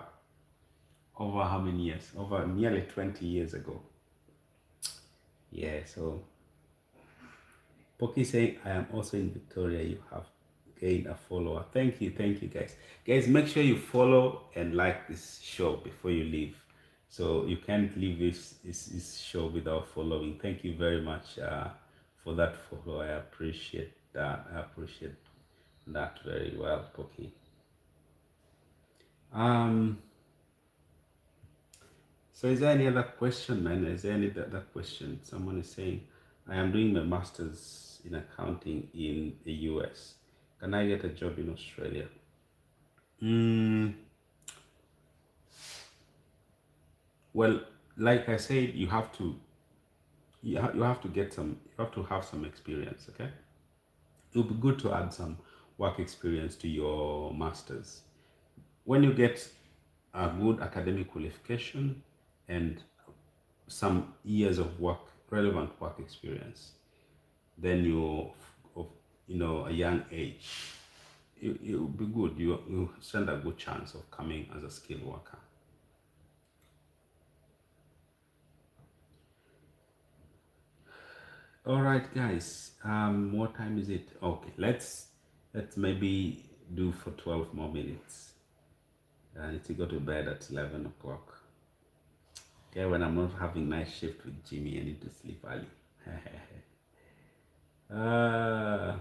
how many years? Over nearly 20 years ago. Yeah, so Poki saying, I am also in Victoria. You have gained a follower. Thank you, guys. Guys, make sure you follow and like this show before you leave. So you can't leave this show without following. Thank you very much for that follow. I appreciate that. I appreciate that very well, Poki. Um, So is there any other question, man? Is there any other question? Someone is saying, I am doing my master's in accounting in the US. Can I get a job in Australia? Mm, well, like I said, you have to get some, you have to have some experience, okay? It would be good to add some work experience to your master's. When you get a good academic qualification and some years of work, relevant work experience, then of a young age, it will be good. You stand a good chance of coming as a skilled worker. All right, guys. What time is it? Okay, let's maybe do for 12 more minutes. I need to go to bed at 11 o'clock. Okay, when I'm not having night shift with Jimmy, I need to sleep early. uh,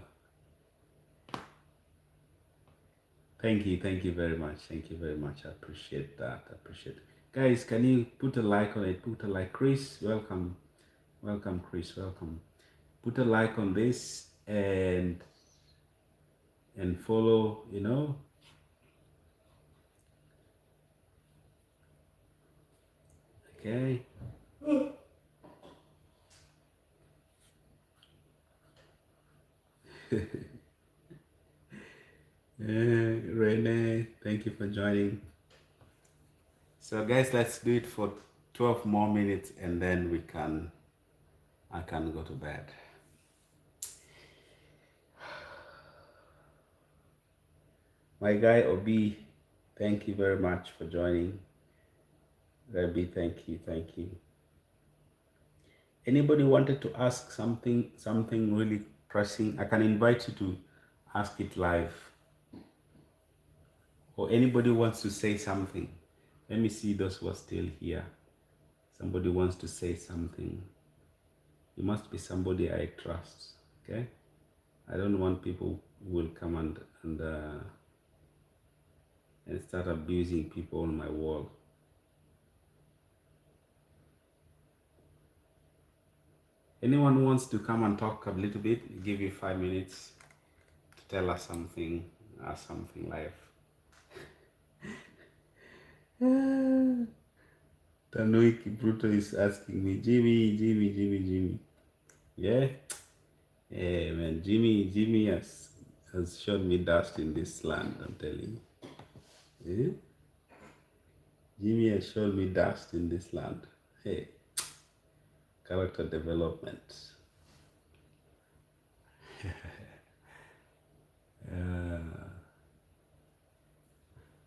thank you very much. Thank you very much. I appreciate that. I appreciate it. Guys, can you put a like on it? Put a like. Chris, welcome. Welcome, Chris. Welcome. Put a like on this and follow, Okay. Renee, thank you for joining. So guys, let's do it for 12 more minutes and then I can go to bed. My guy Obi, thank you very much for joining. Obi, thank you. Anybody wanted to ask something really pressing, I can invite you to ask it live. Or anybody wants to say something. Let me see those who are still here. Somebody wants to say something. You must be somebody I trust. Okay? I don't want people who will come and start abusing people on my wall. Anyone who wants to come and talk a little bit, I'll give you 5 minutes to tell us something, ask something live. Tanui Kipruto is asking me, Jimmy. Yeah? Yeah, man, Jimmy has shown me dust in this land, I'm telling you. Yeah? Jimmy has shown me dust in this land. Hey, character development.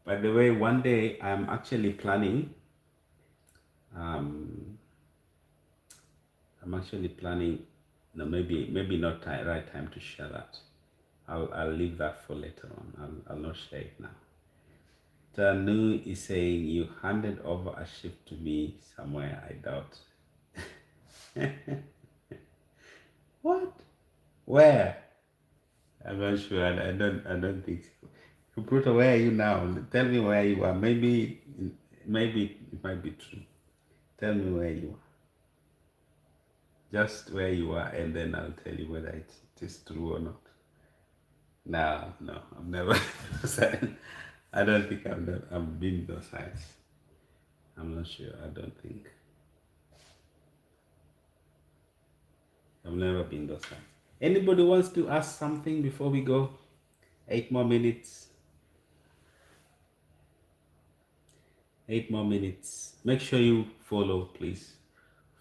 By the way, one day I'm actually planning, um, no, maybe not right time to share that. I'll leave that for later on. I'll not share it now. Tanu is saying you handed over a ship to me somewhere. I doubt. What? Where? I'm not sure. I don't think so. Kupruta, where are you now? Tell me where you are. Maybe it might be true. Tell me where you are. Just where you are, and then I'll tell you whether it is true or not. No, I've never said. I don't think I've been those sides. I'm not sure. I don't think. I've never been those sides. Anybody wants to ask something before we go? 8 more minutes. 8 more minutes. Make sure you follow, please.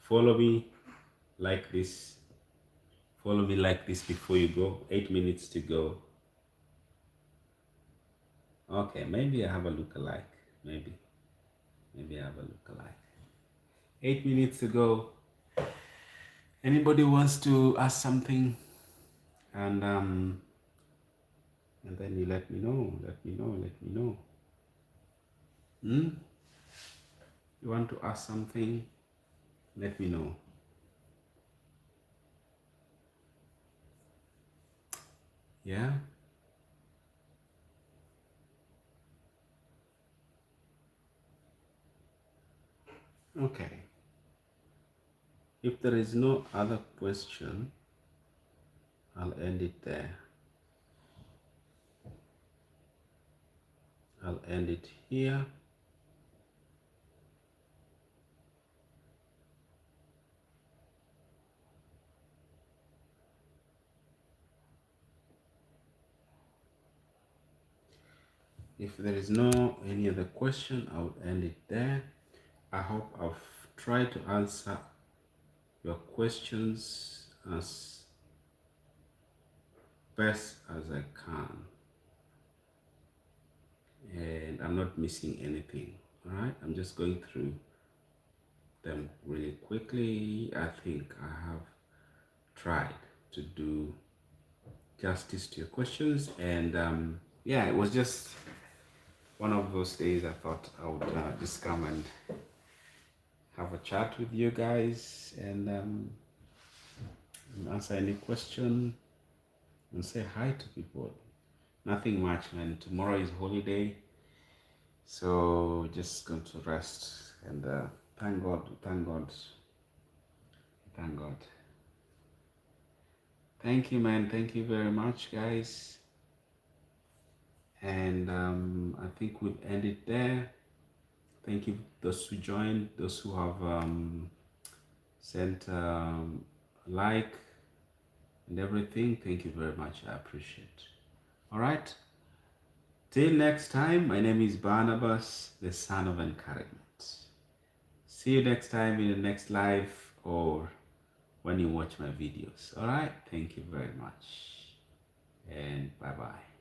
Follow me like this. Follow me like this before you go. 8 minutes to go. Okay, maybe I have a look-alike. Maybe I have a look-alike. 8 minutes to go. Anybody wants to ask something, and then you let me know. You want to ask something? Let me know. Yeah. Okay. If there is no other question, I'll end it there. I'll end it here. If there is no any other question, I'll end it there. I hope I've tried to answer your questions as best as I can. And I'm not missing anything. All right, I'm just going through them really quickly. I think I have tried to do justice to your questions, and yeah, it was just one of those days I thought I would just come and have a chat with you guys and answer any question and say hi to people. Nothing much, man. Tomorrow is holiday, so just going to rest and thank God. Thank you, man. Thank you very much, guys. And I think we'll end it there. Thank you, those who joined, those who have sent a like and everything. Thank you very much. I appreciate. All right. Till next time, my name is Barnabas, the son of encouragement. See you next time in the next live or when you watch my videos. All right. Thank you very much. And bye-bye.